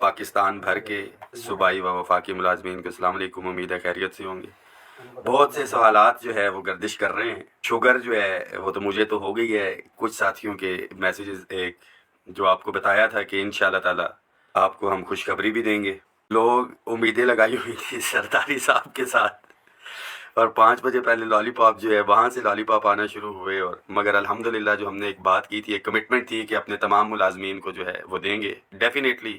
पाकिस्तान भर के सूबाई व वफाकी मुलाजमीन को अस्सलाम वालेकुम। उम्मीद है खैरियत से होंगे। बहुत से सवालात जो है वो गर्दिश कर रहे हैं। शुगर जो है वो तो मुझे तो हो गई है, कुछ साथियों के मैसेजेस एक जो आपको बताया था कि इंशाअल्लाह ताला आपको हम खुशखबरी भी देंगे। लोग उम्मीदें लगाई हुई थी सरदारी साहब के साथ, और 5 बजे पहले लॉलीपॉप जो है वहाँ से लॉलीपॉप आना शुरू हुए। और मगर अल्हम्दुलिल्लाह जो हमने एक बात की थी, एक कमिटमेंट थी कि अपने तमाम मुलाजमीन को जो है वो देंगे डेफिनेटली।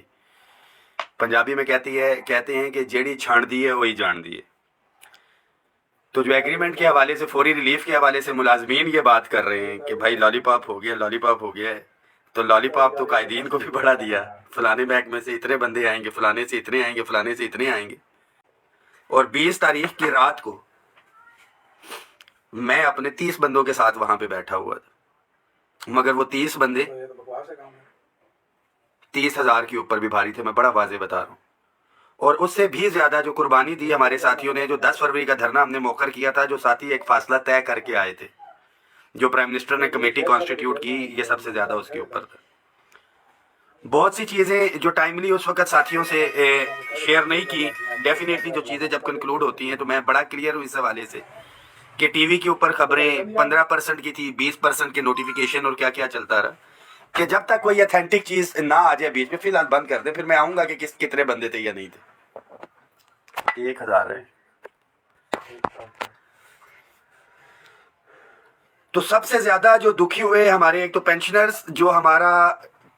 पंजाबी में कहते हैं कि जेड़ी छाण दी है वही जान दी है। तो जो एग्रीमेंट के हवाले से, फौरी रिलीफ के हवाले से मुलाजमीन ये बात कर रहे हैं कि भाई लॉलीपॉप हो गया, लॉलीपॉप हो गया है। तो लॉलीपॉप तो कायदीन को भी बढ़ा दिया, फलाने बैंक में से इतने बंदे आएंगे, फलाने से इतने आएंगे, फलाने से इतने आएंगे। और 20 तारीख की रात को मैं अपने 30 बंदों के साथ वहां पे बैठा हुआ था, मगर वो 30 बंदे 30,000 के ऊपर भी भारी थे, मैं बड़ा वाजे बता रहा हूँ। और उससे भी ज्यादा जो कुर्बानी दी हमारे साथियों ने, जो 10 फरवरी का धरना हमने मौखर किया था, जो साथी एक फासला तय करके आए थे, जो प्राइम मिनिस्टर ने कमेटी कॉन्स्टिट्यूट की, ये सबसे ज्यादा उसके ऊपर था। बहुत सी चीजें जो टाइमली उस वक्त साथियों से शेयर नहीं की, डेफिनेटली जो चीजें जब कंक्लूड होती हैं तो मैं बड़ा क्लियर हूँ इस हवाले से कि टीवी के ऊपर खबरें 15% की थी, 20% के नोटिफिकेशन और क्या क्या चलता रहा, कि जब तक कोई ऑथेंटिक चीज ना आ जाए बीच में, फिलहाल बंद कर दे। फिर मैं आऊंगा कि कितने बंदे थे या नहीं थे। 1000 है। तो सबसे ज्यादा जो दुखी हुए हमारे एक तो पेंशनर्स, जो हमारा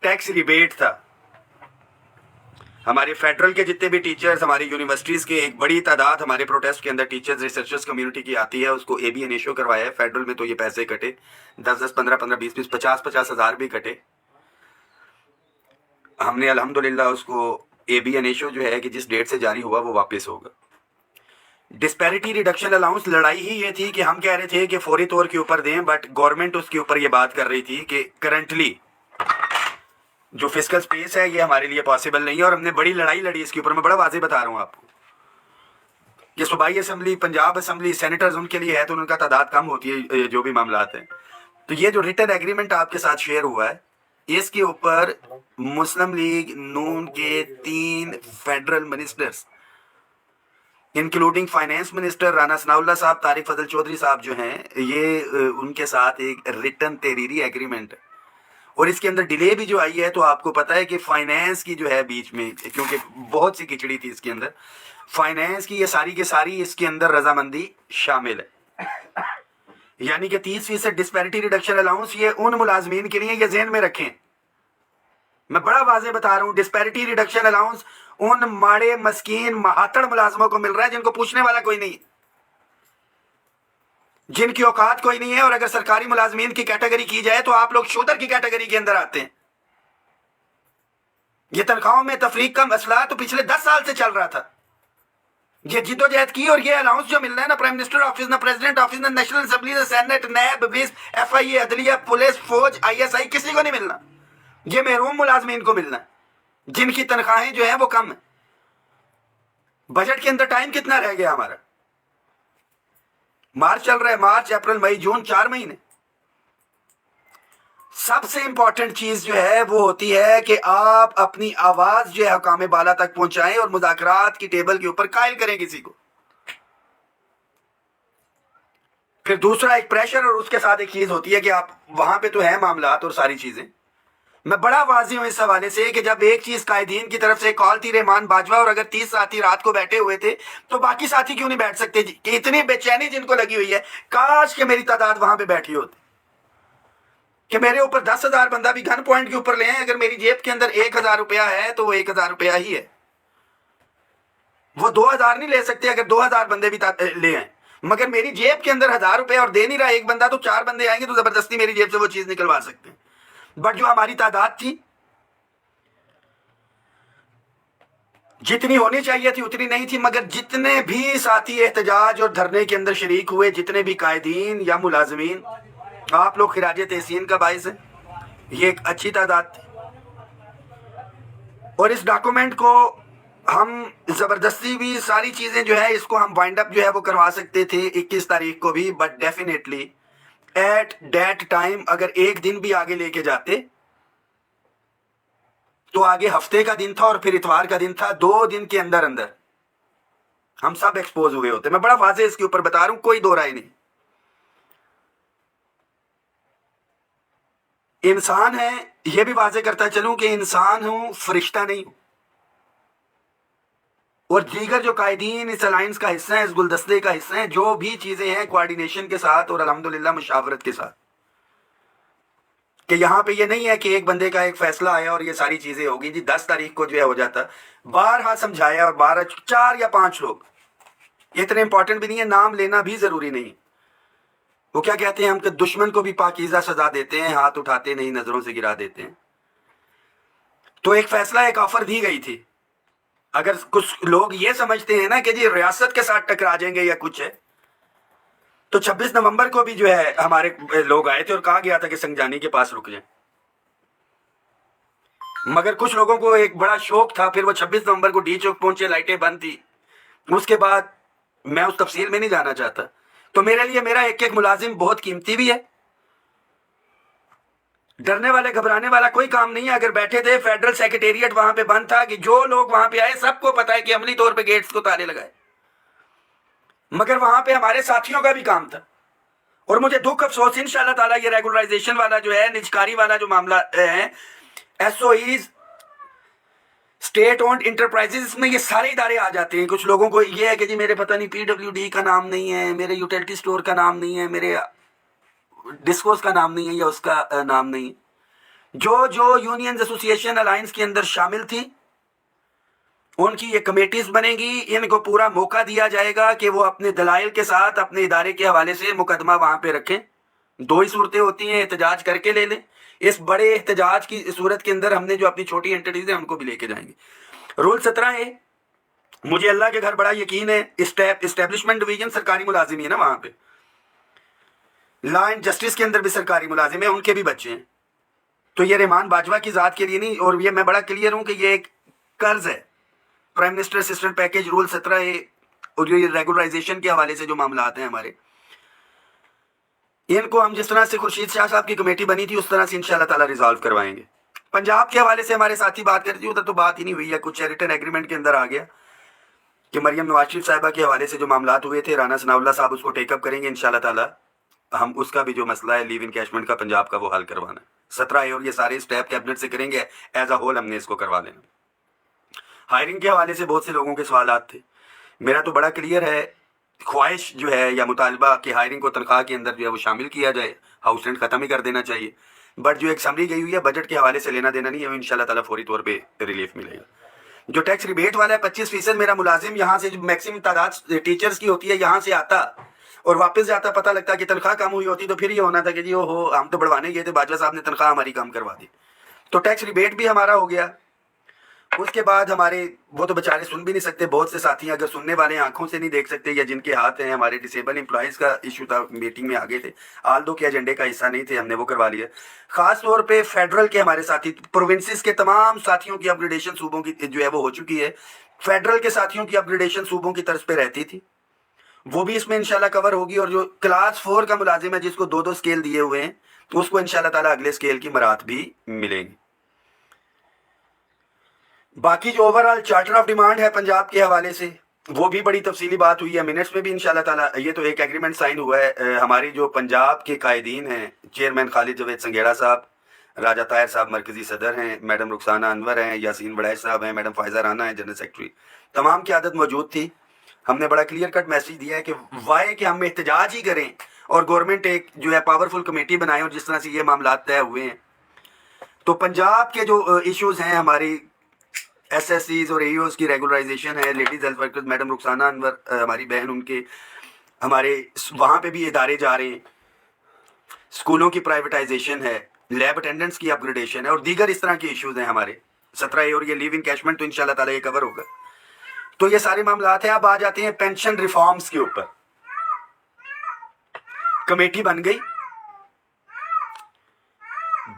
टैक्स रिबेट था, हमारे फेडरल के जितने भी टीचर्स, हमारी यूनिवर्सिटीज के एक बड़ी तादाद हमारे प्रोटेस्ट के अंदर टीचर्स रिसर्चर्स कम्युनिटी की आती है, उसको एबीएन इशू करवाया है। फेडरल में तो ये पैसे कटे, 10-10, 15-15, 20-20, 50-50 हज़ार भी कटे। हमने अल्हम्दुलिल्लाह उसको एबीएन इशू जो है कि जिस डेट से जारी हुआ वो वापस होगा। डिस्पैरिटी रिडक्शन अलाउंस लड़ाई ही ये थी कि हम कह रहे थे कि फौरी तौर के ऊपर दें, बट गवर्नमेंट उसके ऊपर ये बात कर रही थी कि करंटली जो फिस्कल स्पेस है ये हमारे लिए पॉसिबल नहीं है। और हमने बड़ी लड़ाई लड़ी इसके ऊपर, मैं बड़ा वाजे बता रहा हूँ आपको कि सूबाई असम्बली, पंजाब असम्बली, सेनेटर्स उनके लिए है तो उनका तादाद कम होती है जो भी मामला हैं। तो ये जो रिटन एग्रीमेंट आपके साथ शेयर हुआ है, इसके ऊपर मुस्लिम लीग नून के 3 federal ministers including finance minister Rana Sanaullah साहब, तारिक फजल चौधरी साहब जो हैं, ये उनके साथ एक रिटन तहरीरी एग्रीमेंट है। और इसके अंदर डिले भी जो आई है, तो आपको पता है कि फाइनेंस की जो है बीच में, क्योंकि बहुत सी खिचड़ी थी इसके अंदर, फाइनेंस की ये सारी के सारी इसके अंदर रजामंदी शामिल है। यानी कि 30% डिस्पैरिटी रिडक्शन अलाउंस ये उन मुलाजमीन के लिए, ये ज़हन में रखें, मैं बड़ा वाजे बता रहा हूँ, डिस्पैरिटी रिडक्शन अलाउंस उन माड़े मस्कीन महातड़ मुलाजमों को मिल रहा है जिनको पूछने वाला कोई नहीं, जिनकी औकात कोई नहीं है। और अगर सरकारी मुलाजमीन की कैटेगरी की जाए तो आप लोग शूदर की कैटेगरी के अंदर आते हैं। ये तनख्वाहों में तफरीक का मसला तो पिछले 10 साल से चल रहा था। ये जिद्दोजहद की और ये अलाउंस जो मिल रहा है ना प्राइम मिनिस्टर ऑफिस, ना प्रेसिडेंट ऑफिस, ना नेशनल असेंबली, ना सेनेट, नैब, विस, एफआईए, अदलिया, पुलिस, फौज, आईएसआई, किसी को नहीं मिलना। ये महरूम मुलाजमीन को मिलना, जिनकी तनख्वाहें जो है वो कम है। बजट के अंदर टाइम कितना रह गया हमारा? मार्च चल रहा है, मार्च, अप्रैल, मई, जून, 4 महीने। सबसे इंपॉर्टेंट चीज जो है वो होती है कि आप अपनी आवाज जो है हुकाम बाला तक पहुंचाएं और मुज़ाकरात की टेबल के ऊपर कायल करें किसी को। फिर दूसरा एक प्रेशर, और उसके साथ एक चीज होती है कि आप वहां पे तो है मामलात और सारी चीजें। मैं बड़ा वाज़ी हूं इस हवाले से कि जब एक चीज कायदीन की तरफ से कॉल थी रहमान बाजवा, और अगर 30 साथी रात को बैठे हुए थे तो बाकी साथी क्यों नहीं बैठ सकते जी? कि इतनी बेचैनी जिनको लगी हुई है, काश कि मेरी तादाद वहां पे बैठी होती, कि मेरे ऊपर 10,000 बंदा भी गन पॉइंट के ऊपर ले आए, अगर मेरी जेब के अंदर 1,000 रुपया है तो वो 1,000 रुपया ही है। वो 2,000 नहीं ले सकते अगर 2,000 बंदे भी ले आए, मगर मेरी जेब के अंदर 1,000 रुपया और दे नहीं रहा एक बंदा, तो 4 बंदे आएंगे तो जबरदस्ती मेरी जेब से वो चीज निकलवा सकते हैं। बट जो हमारी तादाद थी, जितनी होनी चाहिए थी उतनी नहीं थी। मगर जितने भी साथी एहतजाज और धरने के अंदर शरीक हुए, जितने भी कायदीन या मुलाजमीन, आप लोग खिराज तहसीन का बाइस है, ये एक अच्छी तादाद थी। और इस डॉक्यूमेंट को हम जबरदस्ती भी सारी चीजें जो है इसको हम वाइंड अप जो है वो करवा सकते थे 21 तारीख को भी, but definitely at that time अगर एक दिन भी आगे लेके जाते तो आगे हफ्ते का दिन था और फिर इतवार का दिन था। 2 दिन के अंदर अंदर हम सब एक्सपोज हुए होते। मैं बड़ा वाज़ेह इसके ऊपर बता रहा हूं, कोई दो राय नहीं। इंसान है, यह भी वाज़ेह करता चलूं कि इंसान हूं, फरिश्ता नहीं हूं। और दीगर जो कायदीन इस अलायंस का हिस्सा है, इस गुलदस्ते का हिस्सा है, जो भी चीजें हैं कोऑर्डिनेशन के साथ और अल्हम्दुलिल्लाह मुशावरत के साथ, कि यहाँ पे ये नहीं है कि एक बंदे का एक फैसला आया और ये सारी चीजें होगी जी 10 तारीख को जो है हो जाता। बारहा समझाया और 4 या 5 लोग, इतने इंपॉर्टेंट भी नहीं है, नाम लेना भी जरूरी नहीं। वो क्या कहते हैं, हम कि दुश्मन को भी पाकीज़ा सजा देते हैं, हाथ उठाते नहीं नजरों से गिरा देते हैं। तो एक फैसला, एक ऑफर दी गई थी। अगर कुछ लोग ये समझते हैं ना कि जी रियासत के साथ टकरा जाएंगे या कुछ है, तो 26 नवंबर को भी जो है हमारे लोग आए थे और कहा गया था कि संगजानी के पास रुक जाएं। मगर कुछ लोगों को एक बड़ा शौक था, फिर वो 26 नवंबर को डी चौक पहुंचे, लाइटें बंद थी। उसके बाद मैं उस तफसील में नहीं जाना चाहता। तो मेरे लिए मेरा एक एक मुलाजिम बहुत कीमती भी है। डरने वाले घबराने वाला कोई काम नहीं है। अगर बैठे थे, फेडरल सेक्रेटेरिएट वहां पे बंद था कि जो लोग वहां पे आए सबको पता है कि अमली तौर पे गेट्स को ताले लगाए, मगर वहां पे हमारे साथियों का भी काम था। और मुझे दुख अफसोस, इंशाल्लाह ताला ये रेगुलराइजेशन वाला जो है, निजकारी वाला जो मामला है, एसओईज, स्टेट ओन्ड इंटरप्राइजेस, इसमें ये सारे इदारे आ जाते हैं। कुछ लोगों को ये है कि जी मेरे पता नहीं पीडब्ल्यूडी का नाम नहीं है, मेरे यूटिलिटी स्टोर का नाम नहीं है, मेरे डिस्कोस का नाम नहीं है या उसका नाम नहीं है। जो जो यूनियन एसोसिएशन अलायंस के अंदर शामिल थी, उनकी ये कमेटीज बनेगी। इनको पूरा मौका दिया जाएगा कि वो अपने दलाइल के साथ अपने इदारे के हवाले से मुकदमा वहां पे रखें। 2 ही सूरतें होती हैं, एहतजाज करके ले लें। इस बड़े एहतजाज की सूरत के अंदर हमने जो अपनी छोटी एंटिटीज है उनको भी लेके जाएंगे। रूल 17 है, मुझे अल्लाह के घर बड़ा यकीन है, इस्टेब्लिशमेंट डिवीजन सरकारी मुलाजिम है ना, वहां पे लॉ एंड जस्टिस के अंदर भी सरकारी मुलाजिम है, उनके भी बच्चे हैं। तो ये रहमान बाजवा की जात के लिए नहीं, और ये मैं बड़ा क्लियर हूं कि ये एक कर्ज है। Prime minister assistant package rule 17 है, और ये रेगुलराइजेशन के हवाले से जो मामला आते हैं हमारे, इनको हम जिस तरह से खुर्शीद शाह साहब की कमेटी बनी थी उस तरह से इंशाल्लाह ताला रिजॉल्व करवाएंगे। पंजाब के हवाले से हमारे साथी बात करती उधर तो बात ही नहीं हुई है। कुछ रिटर्न एग्रीमेंट के अंदर आ गया कि मरियम नवाज शरीफ साहिबा के हवाले से जो मामलात हुए थे, राना सनाउल्लाह साहब उसको टेकअप करेंगे इंशाल्लाह ताला। हम उसका भी जो मसला है लीव इनकैशमेंट का पंजाब का, वो हल करवाना है। 17 है और ये सारे स्टेप कैबिनेट से करेंगे, एज अ होल हमने इसको करवा लेना। हायरिंग के हवाले से बहुत से लोगों के सवालात थे। मेरा तो बड़ा क्लियर है, ख्वाहिश जो है या मुतालबा कि हायरिंग को तनख्वाह के अंदर जो है वो शामिल किया जाए, हाउस रेंट खत्म ही कर देना चाहिए। बट जो एक समरी गई हुई है बजट के हवाले से लेना देना नहीं है, इंशाल्लाह ताला फौरी तौर पे रिलीफ मिलेगा। जो टैक्स रिबेट वाला है 25%, मेरा मुलाजिम यहाँ से जो मैक्सिमम तादाद टीचर्स की होती है यहाँ से आता और वापस जाता, पता लगता कि तनख्वाह कम हुई होती, तो फिर ये होना था कि जी हो हम तो बढ़वाने गए थे, बाजवा साहब ने तनख्वाह हमारी कम करवा दी। तो टैक्स रिबेट भी हमारा हो गया। उसके बाद हमारे, वो तो बेचारे सुन भी नहीं सकते, बहुत से साथी अगर सुनने वाले आंखों से नहीं देख सकते या जिनके हाथ हैं, हमारे डिसेबल एम्प्लॉयज़ का इशू था, मीटिंग में आ गए थे, आल दो के एजेंडे का हिस्सा नहीं थे, हमने वो करवा लिया। खास तौर पे फेडरल के हमारे साथी, प्रोविंसेस के तमाम साथियों की अपग्रेडेशन सूबों की जो है वो हो चुकी है। फेडरल के साथियों की अपग्रेडेशन सूबों की तरफ पे रहती थी, वो भी इसमें इंशाल्लाह कवर होगी। और जो क्लास 4 का मुलाजिम है जिसको 2-2 स्केल दिए हुए हैं, तो उसको इंशाल्लाह ताला अगले स्केल की मरात भी मिलेंगी। बाकी जो ओवरऑल चार्टर ऑफ डिमांड है पंजाब के हवाले से, वो भी बड़ी तफसीली बात हुई है, मिनट्स में भी इंशाल्लाह ताला। ये तो एक एग्रीमेंट साइन हुआ है। हमारी जो पंजाब के कायदीन हैं, चेयरमैन खालिद जवेद संघेड़ा साहब, राजा ताहिर साहब मरकजी सदर हैं, मैडम रुखसाना अनवर हैं, यासीन बड़ैच साहब हैं, मैडम फायजा राना हैं जनरल सेक्रेटरी, तमाम की आदत मौजूद थी। हमने बड़ा क्लियर कट मैसेज दिया है कि वाई कि हम एहतजाज ही करें और गवर्नमेंट एक जो है पावरफुल कमेटी बनाए, और जिस तरह से ये मामला तय हुए हैं, तो पंजाब के जो इश्यूज़ हैं, हमारी एसएससीज और एईओज की रेगुलराइजेशन है, ladies health workers, madam Rukhsana Anwar हमारी बहन, उनके हमारे वहाँ पे भी इदारे जा रहे हैं, स्कूलों की प्राइवेटाइजेशन है, लैब अटेंडेंट्स की अपग्रेडेशन है और दीगर इस तरह के इश्यूज़ हैं हमारे 17 और ये लीव इनकैशमेंट तो इंशाल्लाह ताला ये कवर होगा। तो ये सारे मामलात हैं। अब आ जाते हैं पेंशन रिफॉर्म्स के ऊपर। कमेटी बन गई,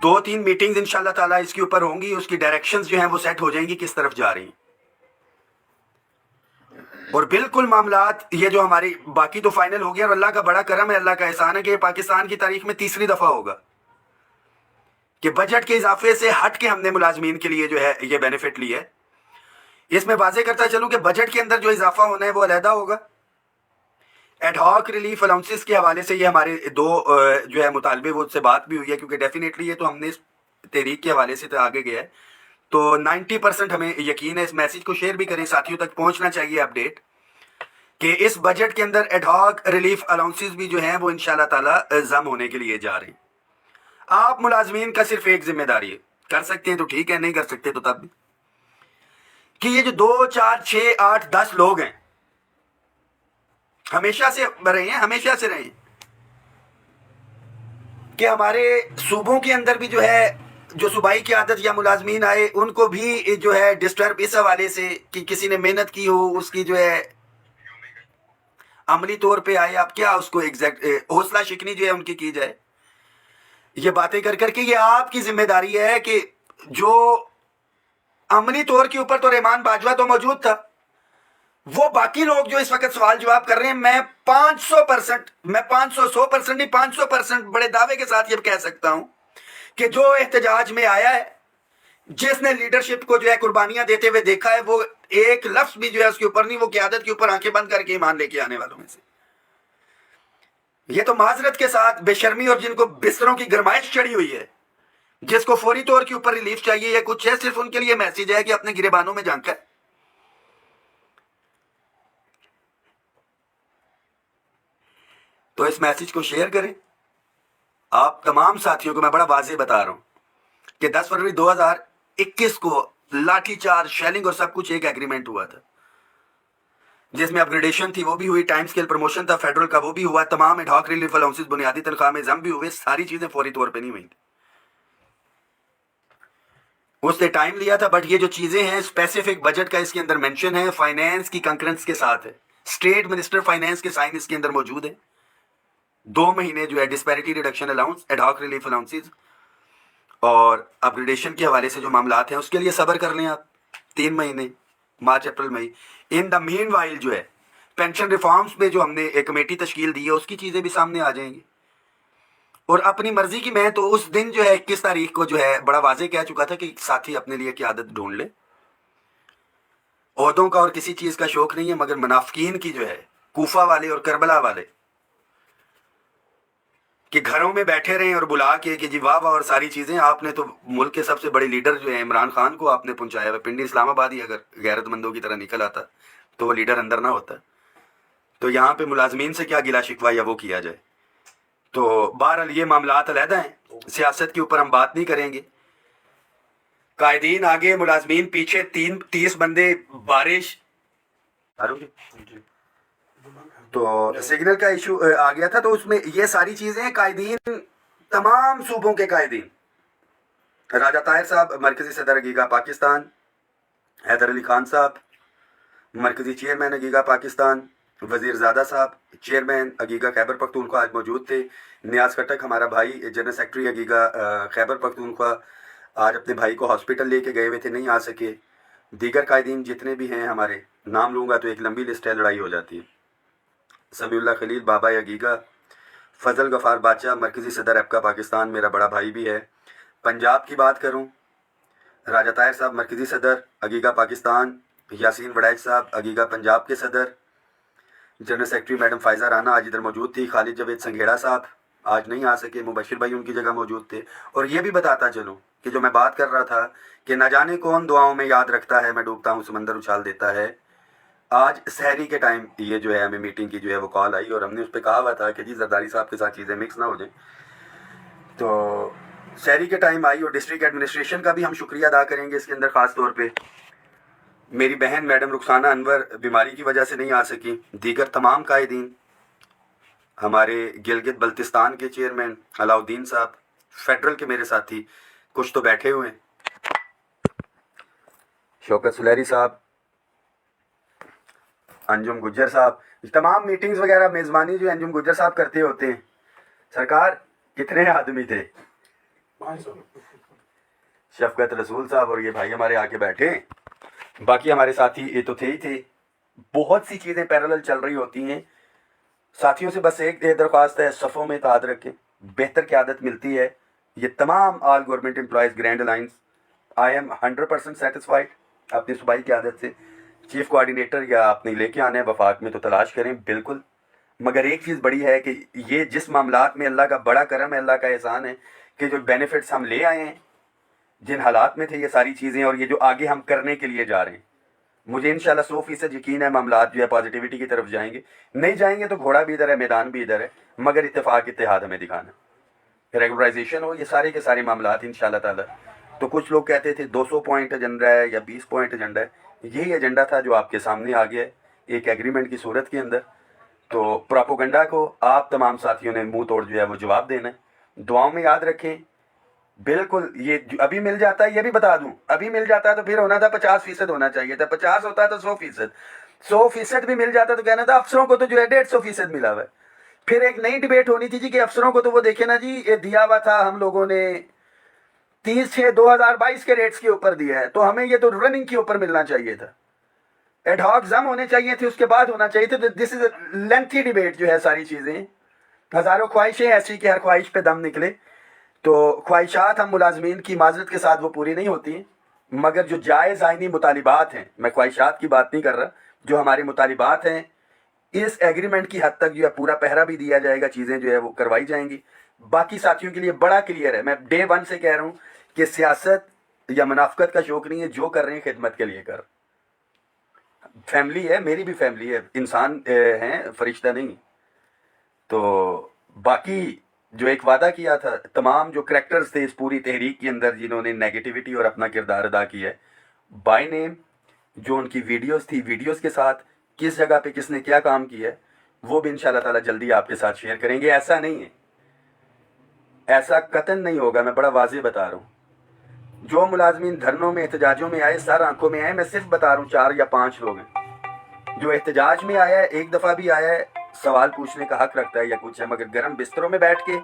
2-3 मीटिंग्स इंशाल्लाह ताला इसके ऊपर होंगी, उसकी डायरेक्शंस जो हैं वो सेट हो जाएंगी किस तरफ जा रही हैं। और बिल्कुल मामलात ये जो हमारी बाकी तो फाइनल हो गया, और अल्लाह का बड़ा करम है, अल्लाह का एहसान है कि पाकिस्तान की तारीख में तीसरी दफा होगा کہ بجٹ کے اضافے سے ہٹ کے ہم نے ملازمین کے لیے جو ہے یہ بینیفٹ لی ہے. اس میں واضح کرتا چلوں کہ بجٹ کے اندر جو اضافہ ہونا ہے وہ علیحدہ ہوگا. ایڈ ہاک ریلیف الاؤنسز کے حوالے سے یہ ہمارے دو جو ہے مطالبے وہ سے بات بھی ہوئی ہے, کیونکہ ڈیفینیٹلی یہ تو ہم نے اس تحریک کے حوالے سے تو آگے گیا ہے. تو 90% ہمیں یقین ہے, اس میسج کو شیئر بھی کریں, ساتھیوں تک پہنچنا چاہیے اپڈیٹ, کہ اس بجٹ کے اندر ایڈ ہاک ریلیف الاؤنسز بھی جو ہیں وہ انشاءاللہ تعالی ضم ہونے کے لیے جا رہے ہیں. آپ ملازمین کا صرف ایک ذمہ داری ہے, کر سکتے ہیں تو ٹھیک ہے, نہیں کر سکتے تو تب بھی, کہ یہ جو 2 4 6 8 10 لوگ ہیں ہمیشہ سے رہے ہیں کہ ہمارے صوبوں کے اندر بھی جو ہے جو صوبائی قیادت یا ملازمین آئے ان کو بھی جو ہے ڈسٹرب اس حوالے سے کہ کسی نے محنت کی ہو, اس کی جو ہے عملی طور پہ آئے, آپ کیا اس کو ایگزیکٹ حوصلہ شکنی جو ہے ان کی جائے. یہ باتیں کر کر کے یہ آپ کی ذمہ داری ہے کہ جو عملی طور کے اوپر تو رحمان باجوہ تو موجود تھا, وہ باقی لوگ جو اس وقت سوال جواب کر رہے ہیں, میں 100% نہیں 500% بڑے دعوے کے ساتھ یہ کہہ سکتا ہوں کہ جو احتجاج میں آیا ہے, جس نے لیڈرشپ کو جو ہے قربانیاں دیتے ہوئے دیکھا ہے, وہ ایک لفظ بھی جو ہے اس کے اوپر نہیں, وہ قیادت کے اوپر آنکھیں بند کر کے ایمان لے کے آنے والوں میں سے. یہ تو معذرت کے ساتھ بے شرمی اور جن کو بستروں کی گرمائش چڑھی ہوئی ہے, جس کو فوری طور کے اوپر ریلیف چاہیے یا کچھ ہے, صرف ان کے لیے میسج ہے کہ اپنے گریبانوں میں جھانک کر تو اس میسج کو شیئر کریں. آپ تمام ساتھیوں کو میں بڑا واضح بتا رہا ہوں کہ 10 فروری 2021 کو لاٹھی چارج, شیلنگ اور سب کچھ ایک ایگریمنٹ ہوا تھا, جس میں اپگریڈیشن تھی وہ بھی ہوئی, ٹائم سکیل پروموشن تھا فیڈرل کا وہ بھی ہوا, تمام ایڈ ہاک ریلیف الاؤنسز بنیادی تنخواہ میں ضم بھی ہوئے, ساری چیزیں فوری طور پہ نہیں ہوئی تھی, اس نے ٹائم لیا تھا. بٹ یہ جو چیزیں ہیں اسپیسیفک بجٹ کا اس کے اندر مینشن ہے, فائنینس کی کنکرنس کے ساتھ ہے, اسٹیٹ منسٹر فائنینس کے سائن اس کے اندر موجود ہیں. 2 مہینے جو ہے disparity reduction allowance, ad hoc relief allowances اور اپگریڈیشن کے حوالے سے جو معاملات ہیں اس کے لیے صبر کر لیں آپ 3 مہینے, مارچ اپریل مئی. ان دا مین وائل جو ہے پینشن ریفارمز پہ جو ہم نے ایک کمیٹی تشکیل دی ہے, اس کی چیزیں بھی سامنے آ جائیں گی. اور اپنی مرضی کی, میں تو اس دن جو ہے 21 تاریخ کو جو ہے بڑا واضح کہہ چکا تھا کہ ساتھی اپنے لیے قیادت ڈھونڈ لے. عہدوں کا اور کسی چیز کا شوق نہیں ہے, مگر منافقین کی جو ہے کوفہ والے اور کربلا والے کہ گھروں میں بیٹھے رہیں اور بلا کے کہ جی واہ واہ اور ساری چیزیں. آپ نے تو ملک کے سب سے بڑے لیڈر جو ہیں عمران خان کو آپ نے پہنچایا ہوا, پنڈی اسلام آبادی اگر غیرت مندوں کی طرح نکل آتا تو وہ لیڈر اندر نہ ہوتا. تو یہاں پہ ملازمین سے کیا گلا شکوہ یا وہ کیا جائے. تو بہرحال یہ معاملات علیحدہ ہیں, سیاست کے اوپر ہم بات نہیں کریں گے. قائدین آگے, ملازمین پیچھے, 30 بندے بارش. تو سگنل کا ایشو آ گیا تھا, تو اس میں یہ ساری چیزیں قائدین, تمام صوبوں کے قائدین, راجہ طاہر صاحب مرکزی صدر اگیگا پاکستان, حیدر علی خان صاحب مرکزی چیئرمین اگیگا پاکستان, وزیر زادہ صاحب چیئرمین اگیگا خیبر پختونخوا آج موجود تھے. نیاز کٹک ہمارا بھائی جنرل سیکرٹری اگیگا خیبر پختونخوا آج اپنے بھائی کو ہاسپٹل لے کے گئے ہوئے تھے, نہیں آ سکے. دیگر قائدین جتنے بھی ہیں ہمارے, نام لوں گا تو ایک لمبی لسٹ ہے, لڑائی ہو جاتی ہے. سمیع اللہ خلیل بابا اگیگا, فضل غفار بادشاہ مرکزی صدر ایپکا پاکستان, میرا بڑا بھائی بھی ہے. پنجاب کی بات کروں, راجہ طاہر صاحب مرکزی صدر اگیگا پاکستان, یاسین وڑائچ صاحب اگیگا پنجاب کے صدر, general secretary madam Faiza Rana آج ادھر موجود تھی. خالد جاوید سنگھیڑا صاحب آج نہیں آ سکے, مبشر بھائی ان کی جگہ موجود تھے. اور یہ بھی بتاتا چلوں کہ جو میں بات کر رہا تھا کہ نہ جانے کون دعاؤں میں یاد رکھتا ہے, میں ڈوبتا ہوں سمندر اچھال دیتا ہے, آج سحری کے ٹائم یہ جو ہے ہمیں میٹنگ کی جو ہے وہ کال آئی, اور ہم نے اس پہ کہا ہوا تھا کہ جی زرداری صاحب کے ساتھ چیزیں مکس نہ ہو جائیں. تو سحری کے ٹائم آئی, اور ڈسٹرکٹ ایڈمنسٹریشن کا بھی ہم شکریہ ادا کریں گے اس کے اندر. خاص طور پہ میری بہن میڈم رخسانہ انور بیماری کی وجہ سے نہیں آ سکی. دیگر تمام قائدین, ہمارے گلگت بلتستان کے چیئرمین علاؤ الدین صاحب, فیڈرل کے میرے ساتھی کچھ تو بیٹھے ہوئے ہیں, شوکت سلیری صاحب, انجم گجر صاحب, تمام میٹنگز وغیرہ میزبانی جو انجم گجر صاحب کرتے ہوتے ہیں. سرکار کتنے آدمی تھے؟ 500. شفقت رسول صاحب اور یہ بھائی ہمارے آ کے بیٹھے, باقی ہمارے ساتھی یہ تو تھے ہی تھے. بہت سی چیزیں پیرالل چل رہی ہوتی ہیں. ساتھیوں سے بس ایک درخواست ہے, صفوں میں اتحاد رکھیں, بہتر قیادت ملتی ہے ये तमाम all government employees grand alliance, I am 100% satisfied अपनी सूबाई की आदत से। चीफ कोऑर्डिनेटर या अपनी लेके आने हैं वफाक में तो तलाश करें बिल्कुल, मगर एक चीज़ बड़ी है कि ये जिस मामलात में अल्लाह का बड़ा करम है, अल्लाह का एहसान है कि जो बेनिफिट्स हम ले आए हैं, जिन हालात में थे ये सारी चीज़ें, और ये जो आगे हम करने के लिए जा रहे हैं, मुझे इंशाल्लाह 100% यकीन है मामलात जो है पॉजिटिविटी की तरफ जाएंगे। नहीं जाएंगे तो घोड़ा भी इधर है, मैदान भी इधर है, मगर इत्तेफाक इत्तेहाद हमें दिखाना, रेगुलराइजेशन हो, ये सारे के सारे मामलात इंशाल्लाह ताला। तो कुछ लोग कहते थे 200 पॉइंट एजेंडा है या 20 पॉइंट एजेंडा है, यही एजेंडा था जो आपके सामने आ गया है एक एग्रीमेंट की सूरत के अंदर। तो प्रोपोगंडा को आप तमाम साथियों ने मुंह तोड़ जो है वो जवाब देना है। दुआओं में याद रखें बिल्कुल। ये अभी मिल जाता है, ये भी बता दूं, अभी मिल जाता तो फिर होना था 50% होना चाहिए था, 50 होता तो 100%, 100% भी मिल जाता तो कहना था अफसरों को तो जो है 150% मिला हुआ है। फिर एक नई डिबेट होनी थी जी कि अफसरों को तो वो देखे ना जी, ये दिया हुआ था हम लोगों ने 30/6/2022 के रेट्स के ऊपर दिया है, तो हमें ये तो रनिंग के ऊपर मिलना चाहिए था, एडहॉक जम होने चाहिए थे, उसके बाद होना चाहिए था। तो दिस इज लेंथी डिबेट जो है, सारी चीज़ें, हज़ारों ख्वाहिशें ऐसी कि हर ख्वाहिश पे दम निकले। तो ख्वाहिशात हम मुलाजमीन की माजरत के साथ वो पूरी नहीं होती, मगर जो जायज़ आइनी मुतालिबात हैं, मैं ख्वाहिशात की बात नहीं कर रहा, जो हमारे मुतालिबात हैं इस एग्रीमेंट की हद तक जो है पूरा पहरा भी दिया जाएगा, चीज़ें जो है वो करवाई जाएंगी। बाकी साथियों के लिए बड़ा क्लियर है, मैं डे 1 से कह रहा हूँ कि सियासत या मुनाफकत का शौक नहीं है, जो कर रहे हैं खिदमत के लिए कर। फैमिली है, मेरी भी फैमिली है, इंसान हैं, फरिश्ता नहीं। तो बाकी जो एक वादा किया था, तमाम जो करैक्टर्स थे इस पूरी तहरीक के अंदर जिन्होंने नेगेटिविटी और अपना किरदार अदा किया है, बाय नेम जो उनकी वीडियोस थी, वीडियोस के साथ किस जगह पे किसने क्या काम किया है, वो भी इंशाल्लाह ताला जल्दी आपके साथ शेयर करेंगे। ऐसा नहीं है, ऐसा कतन नहीं होगा, मैं बड़ा वाज़ेह बता रहा हूँ। जो मुलाजमीन धरनों में एहतजाजों में आए, सर आंखों में आए, मैं सिर्फ बता रहा हूँ 4 या 5 लोग हैं जो एहतजाज में आया है, एक दफ़ा भी आया है, सवाल पूछने का हक रखता है या कुछ है, मगर गर्म बिस्तरों में बैठ के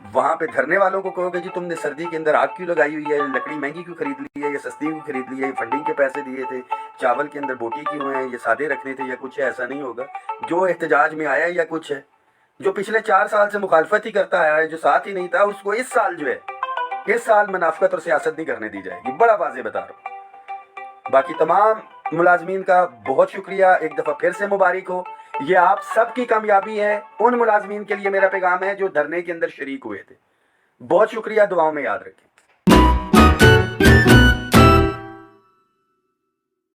वहाँ पे धरने वालों को कहोगे जी तुमने सर्दी के अंदर आग क्यों लगाई हुई है, लकड़ी महंगी क्यों खरीद ली है, ये सस्ती क्यों खरीद ली है, फंडिंग के पैसे दिए थे, चावल के अंदर बोटी क्यों है, ये सादे रखने थे या कुछ है, ऐसा नहीं होगा। जो एहतजाज में आया या कुछ है, जो पिछले 4 साल से मुखालफत ही करता आया है, जो साथ ही नहीं था, उसको इस साल जो है, इस साल मुनाफकत और सियासत नहीं करने दी जाएगी, बड़ा वाज़ेह बता रहा हूँ। बाकी तमाम मुलाजमीन का बहुत शुक्रिया, एक दफ़ा फिर से मुबारक हो, ये आप सबकी कामयाबी है। उन मुलाजमीन के लिए मेरा पैगाम है जो धरने के अंदर शरीक हुए थे, बहुत शुक्रिया, दुआओं में याद रखें।